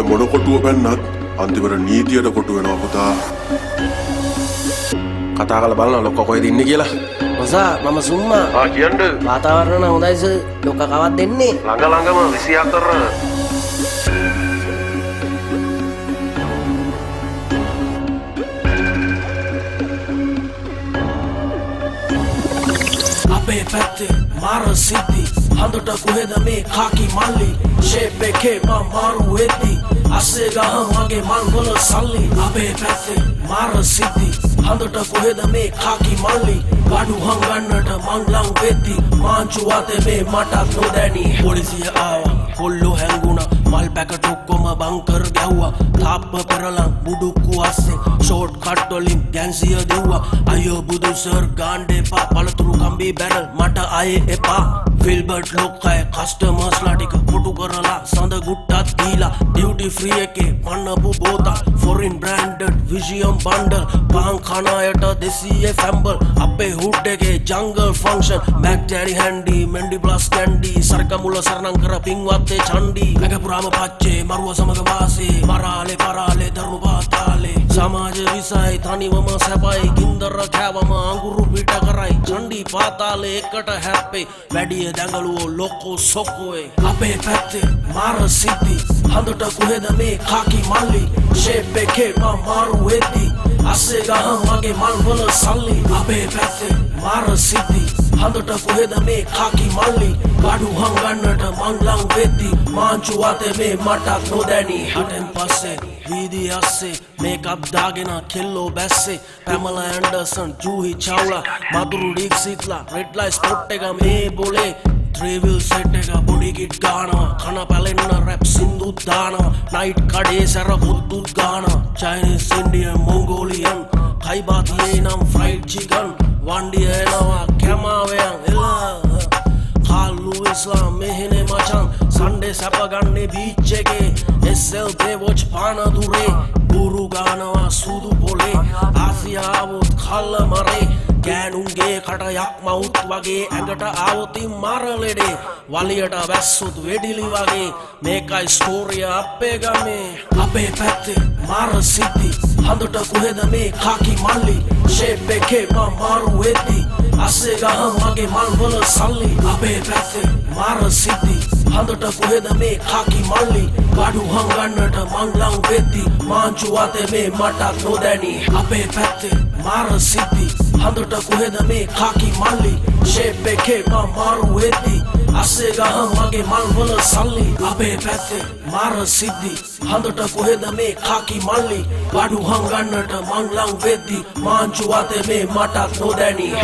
ඔය මොන කොටුව පැන්නත් අන්තිමට නීතියට කොටු වෙනවා පුතා. කතා කරලා බලන්න ලොක්ක කොහෙද ඉන්නේ කියලා. මොසා මම සුම්මා. කියන්න. වාතාවරණ හොඳයි සර්. ලොක්ක කවත් දෙන්නේ. ළඟම 24. අපේ පැත්තේ මාර සිද්ධි හඳට කොහෙද මේ කාකි මල්ලි ෂේප් එකේ මම මාරු වෙද්දි අස්සේ ගහන් වගේ මල් වල සල්ලි අපේ පැත්තේ මාර සිද්ධි හඳට කොහෙද මේ කාකි මල්ලි ගඩු හංගන්නට මං ලං වෙද්දි මාංචු වාතේ මේ මටත් නොදැනි පොලිසිය ආවා කොල්ලෝ හැංගුණා මල් පැකට් ඔක්කොම බංකර් ගැව්වා තාප්ප පෙරලන් බුඩුක්කු අස්සේ ෂෝට් කට් වලින් ගැන්සිය දෙව්වා අයියෝ බුදු සර් ගාන්ඩේපා පළතුරු කම්බි බැනල් මට ආයේ එපා ෆිල්බර්ට් ලොක්කය කස්ටමර්ස්ලා ටික කොටු කරලා සඳ ගුට්ටත් දීලා ඩියුටි ෆ්‍රී එකේ පන්නපු බෝතල් ෆොරින් බ්‍රෑන්ඩඩ් විසියම් බන්ඩල් පහන් කන අයට 200 ෆැම්බල් අපේ හුඩ් එකේ ජංගල් ෆන්ක්ෂන් බැක්ටරි හැන්ඩි මෙන්ඩි ප්ලස් කැන්ඩි සරකමුල සරණම් කර පින්වත්තේ චණ්ඩි නැගපුරාම පච්චේ මරුව සමග වාසේ මරාලේ පරාලේ ධර්ම පාතාලේ සමාජ විසයි තනිවම සැපයි ගින්දර කෑවම අඟුරු පිට කරයි චණ්ඩි පාතාලේ එකට හැප්පේ වැඩිය දැඟලුවෝ ලොක්කෝ සොක්කෝේ අපේ පැත්තේ මාර සිද්ධි හඳට කොහෙද මේ කාකි මල්ලි ෂේප් එකේ මම මාරු වෙද්දි අස්සේ ගහන් වගේ මල් වල සල්ලි අපේ පැත්තේ මාර සිද්ධි හඳට කොහෙද මේ කාකි මල්ලි ගඩු හංගන්නට මං ලං වෙද්දි මාංචු වාතේ මේ මටත් නොදැනි හටෙන් පස්සේ වීදි අස්සේ මේකප් දාගෙන කෙල්ලෝ බැස්සේ පැමලා ඇන්ඩර්සන් ජූහි චවුලා මදුරු ඩික්සිත්ලා රෙඩ් ලයිට් ස්පොට් එක මේ බොලේ ත්‍රිවිල් සෙට් එක බොඩි කිට් ගානවා කන පැලෙන්න රැප් සින්දුත් දානවා නයිට් කඩේ සැර හොද්දුත් ගානවා චයිනීස් ඉන්ඩියන් මොංගෝලියන් කයිබාතියේ නම් ෆ්‍රයිඩ් චිකන් වන්ඩිය එනවා කැමාවයන් එලා කාල්ලු ඉස්ලාම් මෙහෙනේ මචන් සන්ඩේ සැප ගන්නේ බීච් එකේ SL වොච් පාන දුරේ බුරු ගානවා සුදු පොලේ ආසියාවොත් කල්ල මරේ ගෑනුන්ගේ කට යක් මවුත් වගේ ඇඟට ආවොතින් මරලෙඩේ වලියට වැස්සුත් වෙඩිලි වගේ මේකයි ස්ටෝරිය අපේ ගමේ අපේ පැත්තේ මාර සිද්ධි හඳට කොහෙද මේ කාකි මල්ලි ෂේප් එකේ මම මාරු වෙද්දි අස්සේ ගහන් වගේ මල් වල සල්ලි අපේ පැත්තේ මාර සිද්ධි හඳට කොහෙද මේ කාකි මල්ලි ගඩු හංගන්නට මං ලං වෙද්දි මාංචු වාතේ මේ මටත් නොදැනි අපේ පැත්තේ මාර සිද්ධි හඳට කොහෙද මේ කාකි මල්ලි ෂේප් එකේ මම මාරු වෙද්දි අස්සේ ගහන් වගේ මල් වල සල්ලි අපේ පැත්තේ මාර සිද්ධි හඳට කොහෙද මේ කාකි මල්ලි ගඩු හංගන්නට මං ලං වෙද්දි මාංචු වාතේ මේ මටත් නොදැනි